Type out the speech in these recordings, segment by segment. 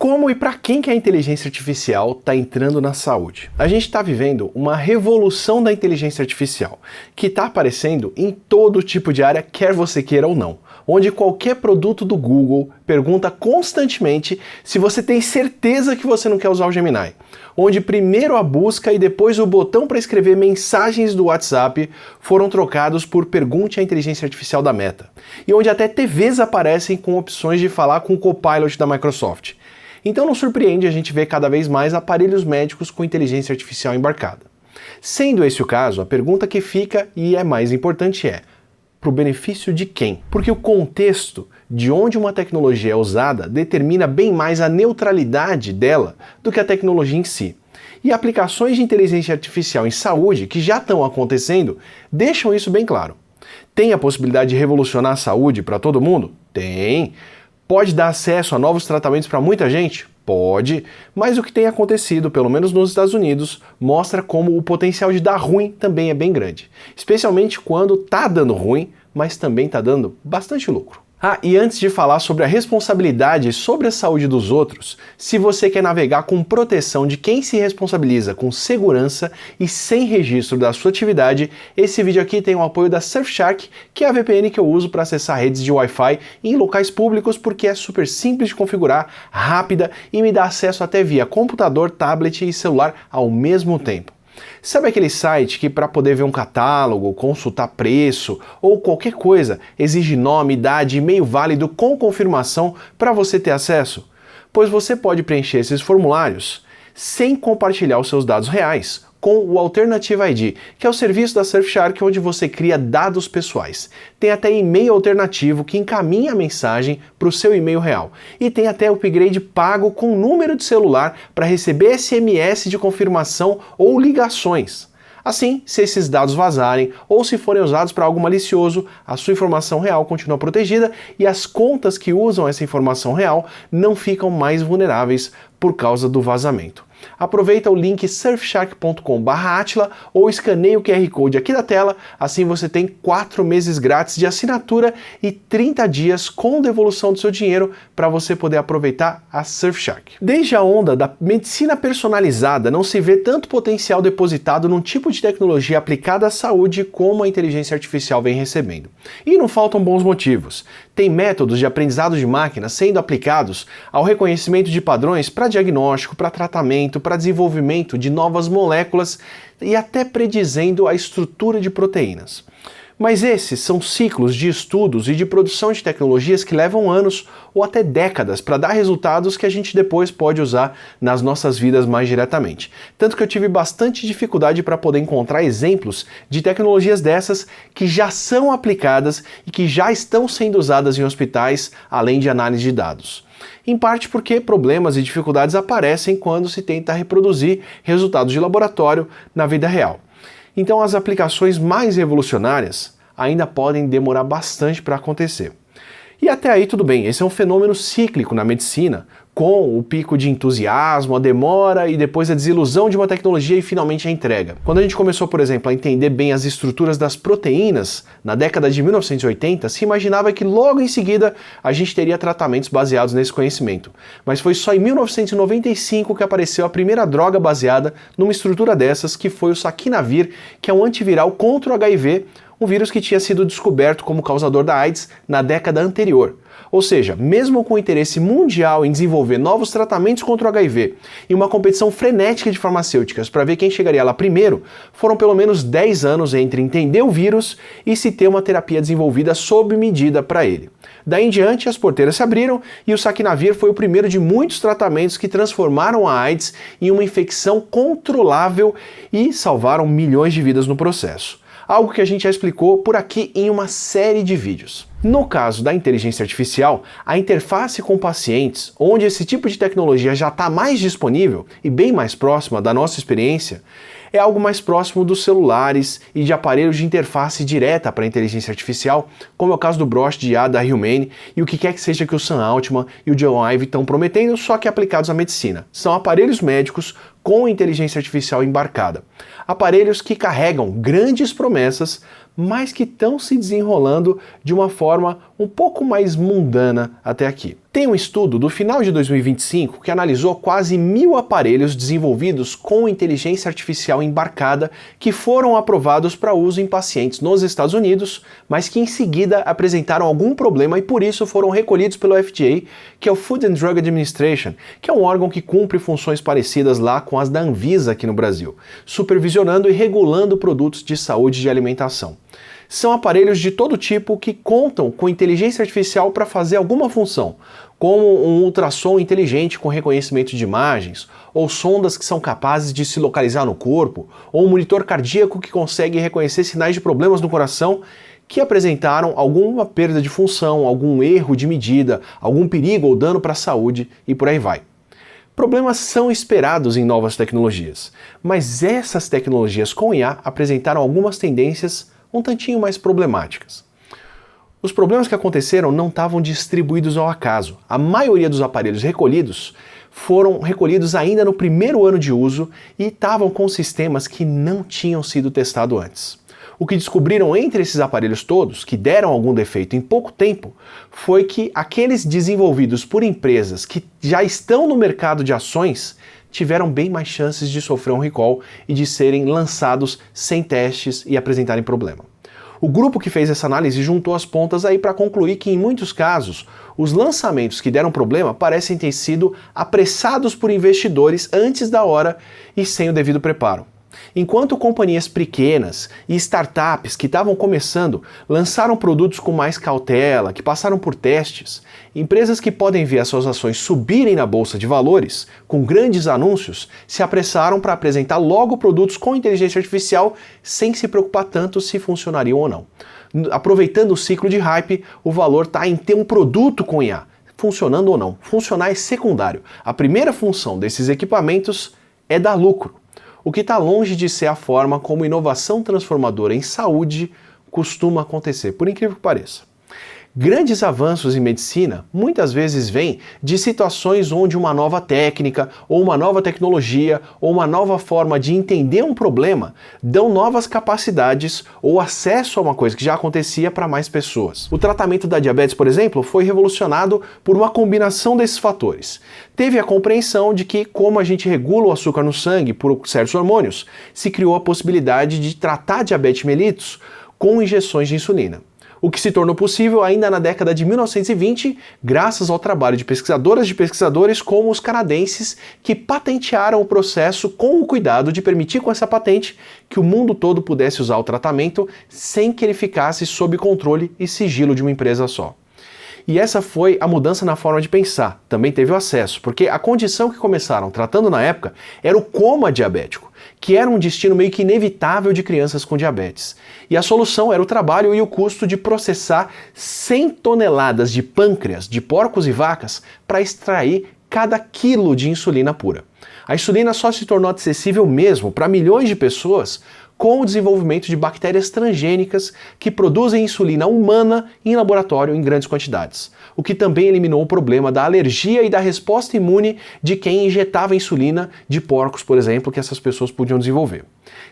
Como e para quem que a inteligência artificial está entrando na saúde? A gente está vivendo uma revolução da inteligência artificial, que está aparecendo em todo tipo de área, quer você queira ou não. Onde qualquer produto do Google pergunta constantemente se você tem certeza que você não quer usar o Gemini. Onde primeiro a busca e depois o botão para escrever mensagens do WhatsApp foram trocados por Pergunte à Inteligência Artificial da Meta. E onde até TVs aparecem com opções de falar com o Copilot da Microsoft. Então não surpreende a gente ver cada vez mais aparelhos médicos com inteligência artificial embarcada. Sendo esse o caso, a pergunta que fica, e é mais importante, é: para o benefício de quem? Porque o contexto de onde uma tecnologia é usada determina bem mais a neutralidade dela do que a tecnologia em si. E aplicações de inteligência artificial em saúde, que já estão acontecendo, deixam isso bem claro. Tem a possibilidade de revolucionar a saúde para todo mundo? Tem. Pode dar acesso a novos tratamentos para muita gente? Pode, mas o que tem acontecido, pelo menos nos Estados Unidos, mostra como o potencial de dar ruim também é bem grande. Especialmente quando tá dando ruim, mas também tá dando bastante lucro. Ah, e antes de falar sobre a responsabilidade sobre a saúde dos outros, se você quer navegar com proteção de quem se responsabiliza com segurança e sem registro da sua atividade, esse vídeo aqui tem o apoio da Surfshark, que é a VPN que eu uso para acessar redes de Wi-Fi em locais públicos porque é super simples de configurar, rápida e me dá acesso até via computador, tablet e celular ao mesmo tempo. Sabe aquele site que para poder ver um catálogo, consultar preço ou qualquer coisa exige nome, idade e e-mail válido com confirmação para você ter acesso? Pois você pode preencher esses formulários sem compartilhar os seus dados reais com o Alternative ID, que é o serviço da Surfshark onde você cria dados pessoais. Tem até e-mail alternativo que encaminha a mensagem para o seu e-mail real. E tem até upgrade pago com número de celular para receber SMS de confirmação ou ligações. Assim, se esses dados vazarem ou se forem usados para algo malicioso, a sua informação real continua protegida e as contas que usam essa informação real não ficam mais vulneráveis por causa do vazamento. Aproveita o link surfshark.com/atila ou escaneie o QR Code aqui da tela, assim você tem 4 meses grátis de assinatura e 30 dias com devolução do seu dinheiro para você poder aproveitar a Surfshark. Desde a onda da medicina personalizada, não se vê tanto potencial depositado num tipo de tecnologia aplicada à saúde como a inteligência artificial vem recebendo. E não faltam bons motivos. Tem métodos de aprendizado de máquina sendo aplicados ao reconhecimento de padrões para diagnóstico, para tratamento, para desenvolvimento de novas moléculas e até predizendo a estrutura de proteínas. Mas esses são ciclos de estudos e de produção de tecnologias que levam anos ou até décadas para dar resultados que a gente depois pode usar nas nossas vidas mais diretamente. Tanto que eu tive bastante dificuldade para poder encontrar exemplos de tecnologias dessas que já são aplicadas e que já estão sendo usadas em hospitais, além de análise de dados. Em parte porque problemas e dificuldades aparecem quando se tenta reproduzir resultados de laboratório na vida real. Então as aplicações mais revolucionárias ainda podem demorar bastante para acontecer. E até aí tudo bem, esse é um fenômeno cíclico na medicina, com o pico de entusiasmo, a demora e depois a desilusão de uma tecnologia e finalmente a entrega. Quando a gente começou, por exemplo, a entender bem as estruturas das proteínas, na década de 1980, se imaginava que logo em seguida a gente teria tratamentos baseados nesse conhecimento. Mas foi só em 1995 que apareceu a primeira droga baseada numa estrutura dessas, que foi o Saquinavir, que é um antiviral contra o HIV, um vírus que tinha sido descoberto como causador da AIDS na década anterior. Ou seja, mesmo com o interesse mundial em desenvolver novos tratamentos contra o HIV e uma competição frenética de farmacêuticas para ver quem chegaria lá primeiro, foram pelo menos 10 anos entre entender o vírus e se ter uma terapia desenvolvida sob medida para ele. Daí em diante, as porteiras se abriram e o Saquinavir foi o primeiro de muitos tratamentos que transformaram a AIDS em uma infecção controlável e salvaram milhões de vidas no processo. Algo que a gente já explicou por aqui em uma série de vídeos. No caso da inteligência artificial, a interface com pacientes, onde esse tipo de tecnologia já está mais disponível e bem mais próxima da nossa experiência, é algo mais próximo dos celulares e de aparelhos de interface direta para a inteligência artificial, como é o caso do Brosh de IA da Humane e o que quer que seja que o Sam Altman e o John Ive estão prometendo, só que aplicados à medicina. São aparelhos médicos com inteligência artificial embarcada. Aparelhos que carregam grandes promessas, mas que estão se desenrolando de uma forma um pouco mais mundana até aqui. Tem um estudo do final de 2025 que analisou quase 1000 aparelhos desenvolvidos com inteligência artificial embarcada que foram aprovados para uso em pacientes nos Estados Unidos, mas que em seguida apresentaram algum problema e por isso foram recolhidos pelo FDA, que é o Food and Drug Administration, que é um órgão que cumpre funções parecidas lá com as da Anvisa aqui no Brasil, supervisionando e regulando produtos de saúde e de alimentação. São aparelhos de todo tipo que contam com inteligência artificial para fazer alguma função, como um ultrassom inteligente com reconhecimento de imagens, ou sondas que são capazes de se localizar no corpo, ou um monitor cardíaco que consegue reconhecer sinais de problemas no coração que apresentaram alguma perda de função, algum erro de medida, algum perigo ou dano para a saúde e por aí vai. Problemas são esperados em novas tecnologias, mas essas tecnologias com IA apresentaram algumas tendências um tantinho mais problemáticas. Os problemas que aconteceram não estavam distribuídos ao acaso. A maioria dos aparelhos recolhidos foram recolhidos ainda no primeiro ano de uso e estavam com sistemas que não tinham sido testados antes. O que descobriram entre esses aparelhos todos, que deram algum defeito em pouco tempo, foi que aqueles desenvolvidos por empresas que já estão no mercado de ações tiveram bem mais chances de sofrer um recall e de serem lançados sem testes e apresentarem problema. O grupo que fez essa análise juntou as pontas aí para concluir que, em muitos casos, os lançamentos que deram problema parecem ter sido apressados por investidores antes da hora e sem o devido preparo. Enquanto companhias pequenas e startups que estavam começando lançaram produtos com mais cautela, que passaram por testes, empresas que podem ver as suas ações subirem na bolsa de valores, com grandes anúncios, se apressaram para apresentar logo produtos com inteligência artificial sem se preocupar tanto se funcionariam ou não. Aproveitando o ciclo de hype, o valor está em ter um produto com IA. Funcionando ou não, funcionar é secundário. A primeira função desses equipamentos é dar lucro, o que está longe de ser a forma como inovação transformadora em saúde costuma acontecer, por incrível que pareça. Grandes avanços em medicina muitas vezes vêm de situações onde uma nova técnica, ou uma nova tecnologia, ou uma nova forma de entender um problema dão novas capacidades ou acesso a uma coisa que já acontecia para mais pessoas. O tratamento da diabetes, por exemplo, foi revolucionado por uma combinação desses fatores. Teve a compreensão de que, como a gente regula o açúcar no sangue por certos hormônios, se criou a possibilidade de tratar diabetes mellitus com injeções de insulina. O que se tornou possível ainda na década de 1920, graças ao trabalho de pesquisadoras e pesquisadores como os canadenses, que patentearam o processo com o cuidado de permitir com essa patente que o mundo todo pudesse usar o tratamento sem que ele ficasse sob controle e sigilo de uma empresa só. E essa foi a mudança na forma de pensar. Também teve o acesso, porque a condição que começaram tratando na época era o coma diabético, que era um destino meio que inevitável de crianças com diabetes. E a solução era o trabalho e o custo de processar 100 toneladas de pâncreas de porcos e vacas para extrair cada quilo de insulina pura. A insulina só se tornou acessível mesmo para milhões de pessoas com o desenvolvimento de bactérias transgênicas que produzem insulina humana em laboratório em grandes quantidades, o que também eliminou o problema da alergia e da resposta imune de quem injetava insulina de porcos, por exemplo, que essas pessoas podiam desenvolver.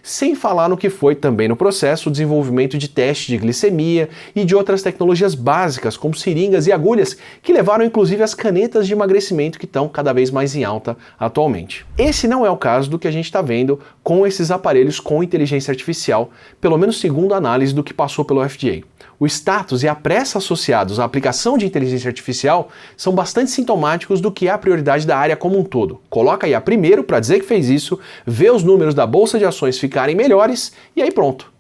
Sem falar no que foi também no processo o desenvolvimento de testes de glicemia e de outras tecnologias básicas, como seringas e agulhas, que levaram inclusive as canetas de emagrecimento que estão cada vez mais em alta atualmente. Esse não é o caso do que a gente está vendo com esses aparelhos com inteligência artificial, pelo menos segundo a análise do que passou pelo FDA. O status e a pressa associados à aplicação de inteligência artificial são bastante sintomáticos do que é a prioridade da área como um todo. Coloca IA primeiro para dizer que fez isso, vê os números da bolsa de ações ficarem melhores e aí pronto.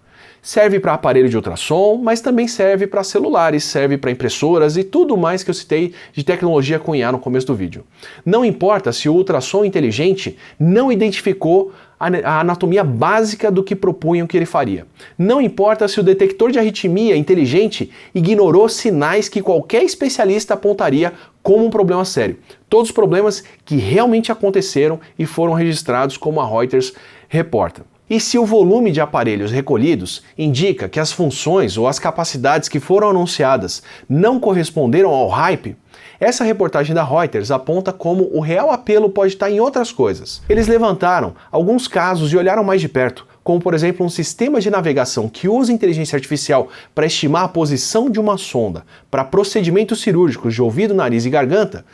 Serve para aparelho de ultrassom, mas também serve para celulares, serve para impressoras e tudo mais que eu citei de tecnologia com IA no começo do vídeo. Não importa se o ultrassom inteligente não identificou a anatomia básica do que propunham que ele faria. Não importa se o detector de arritmia inteligente ignorou sinais que qualquer especialista apontaria como um problema sério. Todos os problemas que realmente aconteceram e foram registrados como a Reuters reporta. E se o volume de aparelhos recolhidos indica que as funções ou as capacidades que foram anunciadas não corresponderam ao hype, essa reportagem da Reuters aponta como o real apelo pode estar em outras coisas. Eles levantaram alguns casos e olharam mais de perto, como por exemplo um sistema de navegação que usa inteligência artificial para estimar a posição de uma sonda para procedimentos cirúrgicos de ouvido, nariz e garganta,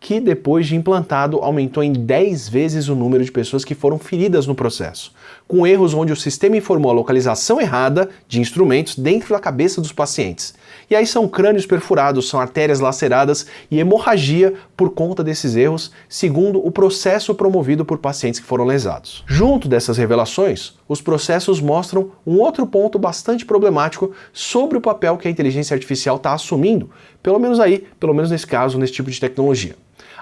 que depois de implantado aumentou em 10 vezes o número de pessoas que foram feridas no processo, com erros onde o sistema informou a localização errada de instrumentos dentro da cabeça dos pacientes. E aí são crânios perfurados, são artérias laceradas e hemorragia por conta desses erros, segundo o processo promovido por pacientes que foram lesados. Junto dessas revelações, os processos mostram um outro ponto bastante problemático sobre o papel que a inteligência artificial está assumindo, pelo menos nesse caso, nesse tipo de tecnologia.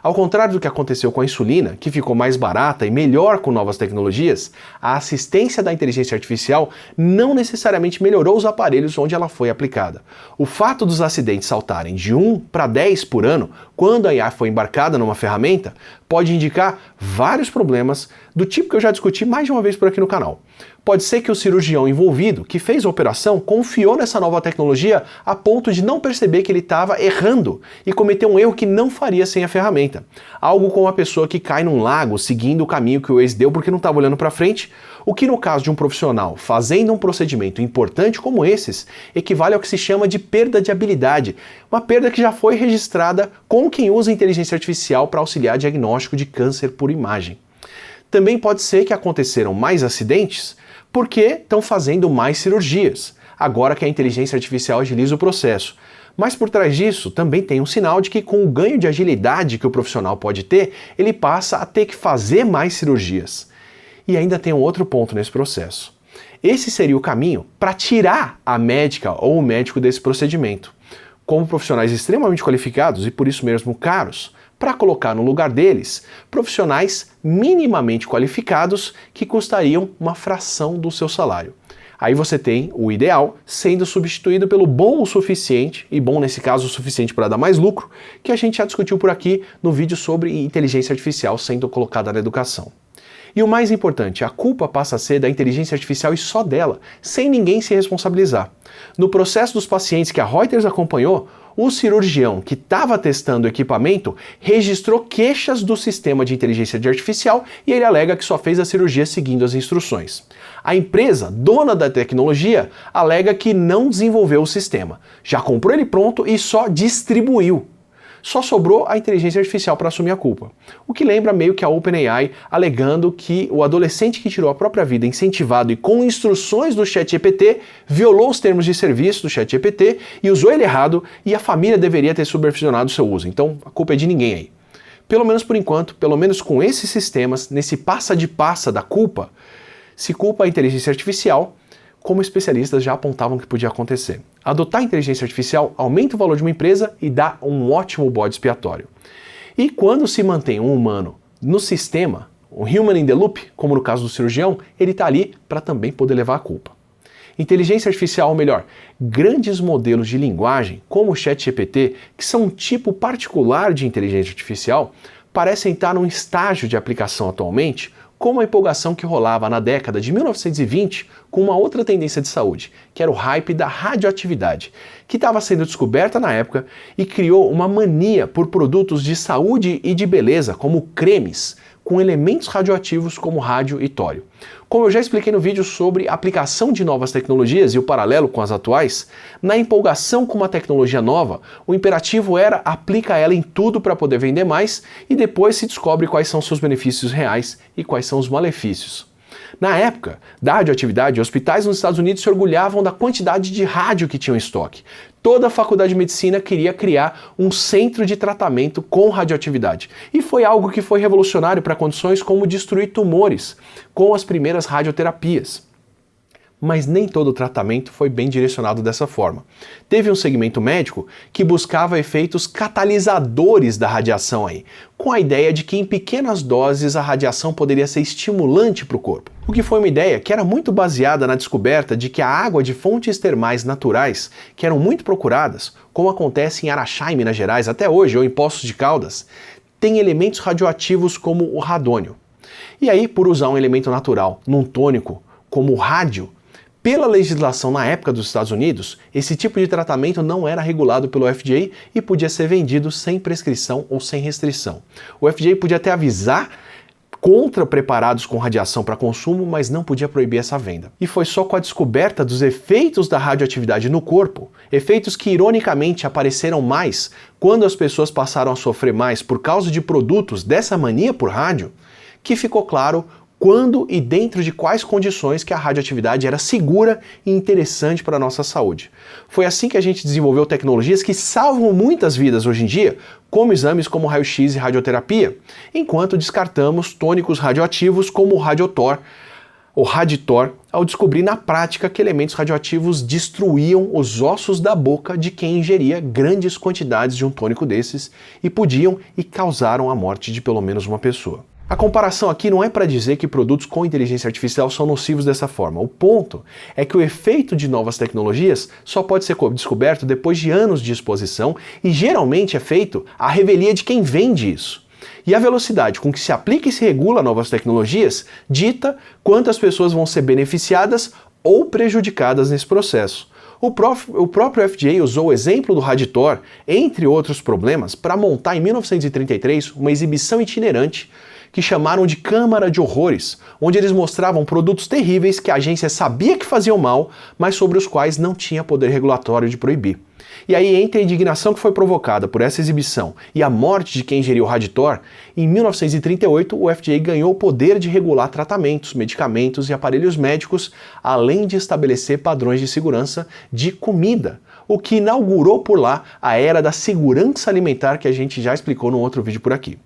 Ao contrário do que aconteceu com a insulina, que ficou mais barata e melhor com novas tecnologias, a assistência da inteligência artificial não necessariamente melhorou os aparelhos onde ela foi aplicada. O fato dos acidentes saltarem de 1 para 10 por ano, quando a IA foi embarcada numa ferramenta, pode indicar vários problemas do tipo que eu já discuti mais de uma vez por aqui no canal. Pode ser que o cirurgião envolvido, que fez a operação, confiou nessa nova tecnologia a ponto de não perceber que ele estava errando e cometeu um erro que não faria sem a ferramenta. Algo como a pessoa que cai num lago seguindo o caminho que o Waze deu porque não estava olhando para frente, o que no caso de um profissional fazendo um procedimento importante como esses, equivale ao que se chama de perda de habilidade, uma perda que já foi registrada com quem usa inteligência artificial para auxiliar diagnóstico de câncer por imagem. Também pode ser que aconteceram mais acidentes porque estão fazendo mais cirurgias, agora que a inteligência artificial agiliza o processo. Mas por trás disso também tem um sinal de que com o ganho de agilidade que o profissional pode ter, ele passa a ter que fazer mais cirurgias. E ainda tem um outro ponto nesse processo. Esse seria o caminho para tirar a médica ou o médico desse procedimento, como profissionais extremamente qualificados e por isso mesmo caros, para colocar no lugar deles profissionais minimamente qualificados que custariam uma fração do seu salário. Aí você tem o ideal sendo substituído pelo bom o suficiente, e bom nesse caso o suficiente para dar mais lucro, que a gente já discutiu por aqui no vídeo sobre inteligência artificial sendo colocada na educação. E o mais importante, a culpa passa a ser da inteligência artificial e só dela, sem ninguém se responsabilizar. No processo dos pacientes que a Reuters acompanhou, o cirurgião que estava testando o equipamento registrou queixas do sistema de inteligência artificial e ele alega que só fez a cirurgia seguindo as instruções. A empresa, dona da tecnologia, alega que não desenvolveu o sistema, já comprou ele pronto e só distribuiu. Só sobrou a inteligência artificial para assumir a culpa. O que lembra meio que a OpenAI alegando que o adolescente que tirou a própria vida incentivado e com instruções do ChatGPT violou os termos de serviço do ChatGPT e usou ele errado e a família deveria ter supervisionado o seu uso. Então a culpa é de ninguém aí. Pelo menos por enquanto, pelo menos com esses sistemas, nesse passa de passa da culpa, se culpa a inteligência artificial, como especialistas já apontavam que podia acontecer. Adotar a inteligência artificial aumenta o valor de uma empresa e dá um ótimo bode expiatório. E quando se mantém um humano no sistema, o human in the loop, como no caso do cirurgião, ele está ali para também poder levar a culpa. Inteligência artificial, ou melhor, grandes modelos de linguagem, como o ChatGPT, que são um tipo particular de inteligência artificial, parecem estar num estágio de aplicação atualmente, como a empolgação que rolava na década de 1920 com uma outra tendência de saúde, que era o hype da radioatividade, que estava sendo descoberta na época e criou uma mania por produtos de saúde e de beleza, como cremes, com elementos radioativos como rádio e tório. Como eu já expliquei no vídeo sobre a aplicação de novas tecnologias e o paralelo com as atuais, na empolgação com uma tecnologia nova, o imperativo era aplica ela em tudo para poder vender mais e depois se descobre quais são seus benefícios reais e quais são os malefícios. Na época da radioatividade, hospitais nos Estados Unidos se orgulhavam da quantidade de rádio que tinham em estoque. Toda a faculdade de medicina queria criar um centro de tratamento com radioatividade. E foi algo que foi revolucionário para condições como destruir tumores, com as primeiras radioterapias. Mas nem todo o tratamento foi bem direcionado dessa forma. Teve um segmento médico que buscava efeitos catalisadores da radiação aí, com a ideia de que em pequenas doses a radiação poderia ser estimulante para o corpo. O que foi uma ideia que era muito baseada na descoberta de que a água de fontes termais naturais, que eram muito procuradas, como acontece em Araxá, em Minas Gerais, até hoje, ou em Poços de Caldas, tem elementos radioativos como o radônio. E aí, por usar um elemento natural num tônico como o rádio, pela legislação na época dos Estados Unidos, esse tipo de tratamento não era regulado pelo FDA e podia ser vendido sem prescrição ou sem restrição. O FDA podia até avisar contra preparados com radiação para consumo, mas não podia proibir essa venda. E foi só com a descoberta dos efeitos da radioatividade no corpo, efeitos que ironicamente apareceram mais quando as pessoas passaram a sofrer mais por causa de produtos dessa mania por rádio, que ficou claro quando e dentro de quais condições que a radioatividade era segura e interessante para a nossa saúde. Foi assim que a gente desenvolveu tecnologias que salvam muitas vidas hoje em dia, como exames como raio-x e radioterapia, enquanto descartamos tônicos radioativos como o Radiotor, ou Raditor, ao descobrir na prática que elementos radioativos destruíam os ossos da boca de quem ingeria grandes quantidades de um tônico desses e podiam e causaram a morte de pelo menos uma pessoa. A comparação aqui não é para dizer que produtos com inteligência artificial são nocivos dessa forma. O ponto é que o efeito de novas tecnologias só pode ser descoberto depois de anos de exposição e geralmente é feito à revelia de quem vende isso. E a velocidade com que se aplica e se regula novas tecnologias dita quantas pessoas vão ser beneficiadas ou prejudicadas nesse processo. O próprio FDA usou o exemplo do Raditor, entre outros problemas, para montar em 1933 uma exibição itinerante que chamaram de Câmara de Horrores, onde eles mostravam produtos terríveis que a agência sabia que faziam mal, mas sobre os quais não tinha poder regulatório de proibir. E aí, entre a indignação que foi provocada por essa exibição e a morte de quem ingeriu o Raditor, em 1938 o FDA ganhou o poder de regular tratamentos, medicamentos e aparelhos médicos, além de estabelecer padrões de segurança de comida, o que inaugurou por lá a era da segurança alimentar que a gente já explicou num outro vídeo por aqui.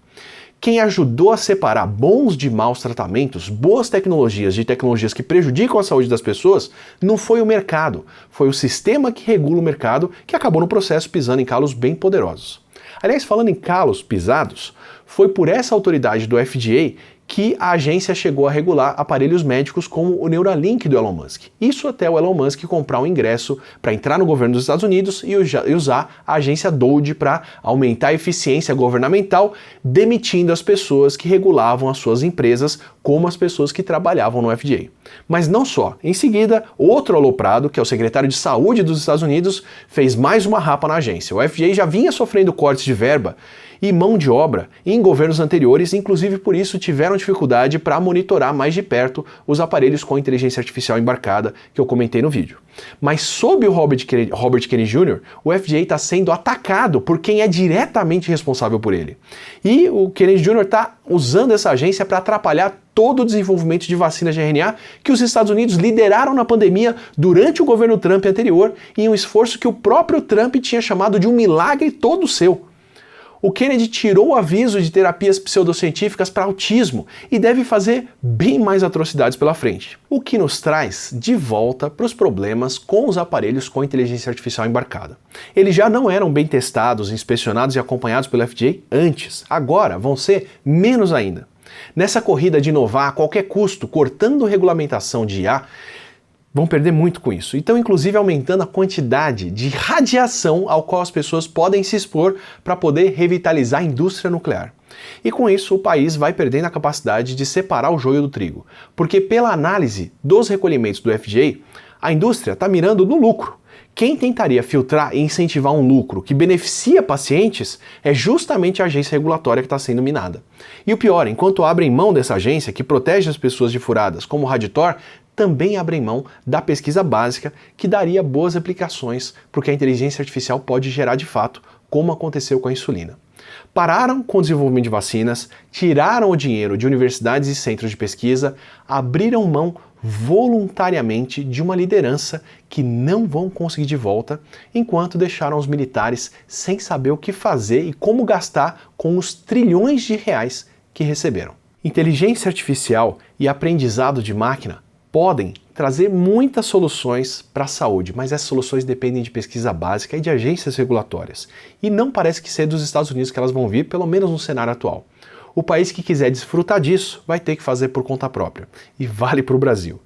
Quem ajudou a separar bons de maus tratamentos, boas tecnologias de tecnologias que prejudicam a saúde das pessoas, não foi o mercado, foi o sistema que regula o mercado que acabou no processo pisando em calos bem poderosos. Aliás, falando em calos pisados, foi por essa autoridade do FDA que a agência chegou a regular aparelhos médicos como o Neuralink do Elon Musk. Isso até o Elon Musk comprar um ingresso para entrar no governo dos Estados Unidos e usar a agência DOD para aumentar a eficiência governamental, demitindo as pessoas que regulavam as suas empresas, como as pessoas que trabalhavam no FDA. Mas não só. Em seguida, outro aloprado, que é o secretário de Saúde dos Estados Unidos, fez mais uma rapa na agência. O FDA já vinha sofrendo cortes de verba e mão de obra em governos anteriores, inclusive por isso tiveram dificuldade para monitorar mais de perto os aparelhos com inteligência artificial embarcada que eu comentei no vídeo. Mas sob o Robert Kennedy Jr., o FDA está sendo atacado por quem é diretamente responsável por ele. E o Kennedy Jr. está usando essa agência para atrapalhar todo o desenvolvimento de vacinas de RNA que os Estados Unidos lideraram na pandemia durante o governo Trump anterior, em um esforço que o próprio Trump tinha chamado de um milagre todo seu. O Kennedy tirou o aviso de terapias pseudocientíficas para autismo e deve fazer bem mais atrocidades pela frente. O que nos traz de volta para os problemas com os aparelhos com inteligência artificial embarcada. Eles já não eram bem testados, inspecionados e acompanhados pelo FDA antes. Agora vão ser menos ainda. Nessa corrida de inovar a qualquer custo, cortando regulamentação de IA, vão perder muito com isso. Então, inclusive, aumentando a quantidade de radiação ao qual as pessoas podem se expor para poder revitalizar a indústria nuclear. E com isso, o país vai perdendo a capacidade de separar o joio do trigo. Porque pela análise dos recolhimentos do FDA, a indústria está mirando no lucro. Quem tentaria filtrar e incentivar um lucro que beneficia pacientes é justamente a agência regulatória que está sendo minada. E o pior, enquanto abrem mão dessa agência que protege as pessoas de furadas como o Raditor, também abrem mão da pesquisa básica que daria boas aplicações para o que a inteligência artificial pode gerar de fato, como aconteceu com a insulina. Pararam com o desenvolvimento de vacinas, tiraram o dinheiro de universidades e centros de pesquisa, abriram mão voluntariamente de uma liderança que não vão conseguir de volta, enquanto deixaram os militares sem saber o que fazer e como gastar com os trilhões de reais que receberam. Inteligência artificial e aprendizado de máquina podem trazer muitas soluções para a saúde, mas essas soluções dependem de pesquisa básica e de agências regulatórias. E não parece que ser dos Estados Unidos que elas vão vir, pelo menos no cenário atual. O país que quiser desfrutar disso vai ter que fazer por conta própria. E vale para o Brasil.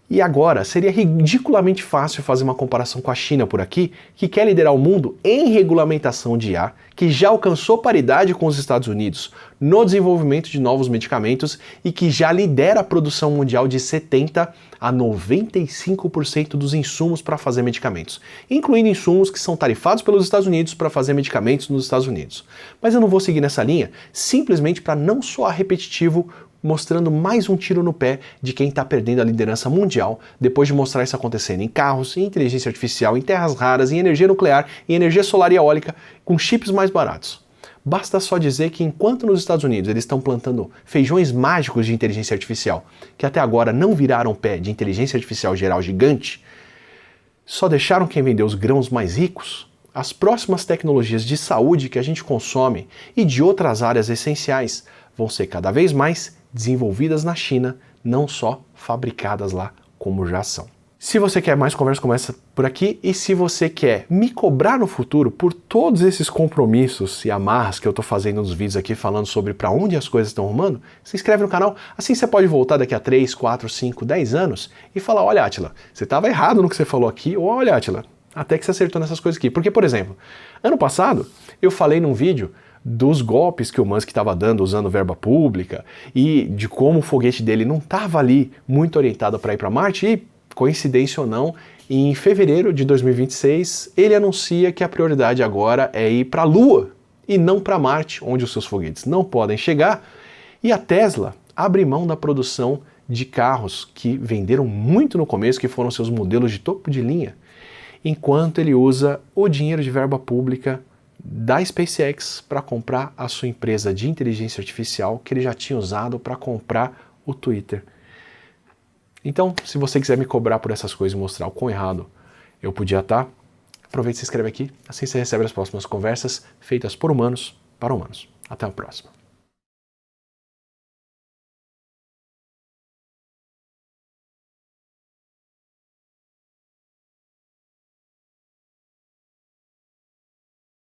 E agora, seria ridiculamente fácil fazer uma comparação com a China por aqui, que quer liderar o mundo em regulamentação de IA, que já alcançou paridade com os Estados Unidos no desenvolvimento de novos medicamentos e que já lidera a produção mundial de 70% a 95% dos insumos para fazer medicamentos, incluindo insumos que são tarifados pelos Estados Unidos para fazer medicamentos nos Estados Unidos. Mas eu não vou seguir nessa linha, simplesmente para não soar repetitivo mostrando mais um tiro no pé de quem está perdendo a liderança mundial depois de mostrar isso acontecendo em carros, em inteligência artificial, em terras raras, em energia nuclear, em energia solar e eólica, com chips mais baratos. Basta só dizer que enquanto nos Estados Unidos eles estão plantando feijões mágicos de inteligência artificial, que até agora não viraram pé de inteligência artificial geral gigante, só deixaram quem vendeu os grãos mais ricos, as próximas tecnologias de saúde que a gente consome e de outras áreas essenciais vão ser cada vez mais desenvolvidas na China, não só fabricadas lá como já são. Se você quer mais conversa como essa por aqui e se você quer me cobrar no futuro por todos esses compromissos e amarras que eu estou fazendo nos vídeos aqui falando sobre para onde as coisas estão rumando, se inscreve no canal, assim você pode voltar daqui a 3, 4, 5, 10 anos e falar, olha Átila, você estava errado no que você falou aqui, ou olha Átila, até que você acertou nessas coisas aqui. Porque, por exemplo, ano passado eu falei num vídeo dos golpes que o Musk estava dando usando verba pública e de como o foguete dele não estava ali muito orientado para ir para Marte e, coincidência ou não, em fevereiro de 2026 ele anuncia que a prioridade agora é ir para a Lua e não para Marte, onde os seus foguetes não podem chegar, e a Tesla abre mão da produção de carros que venderam muito no começo, que foram seus modelos de topo de linha, enquanto ele usa o dinheiro de verba pública da SpaceX para comprar a sua empresa de inteligência artificial que ele já tinha usado para comprar o Twitter. Então, se você quiser me cobrar por essas coisas e mostrar o quão errado eu podia estar, aproveite e se inscreve aqui, assim você recebe as próximas conversas feitas por humanos para humanos. Até a próxima.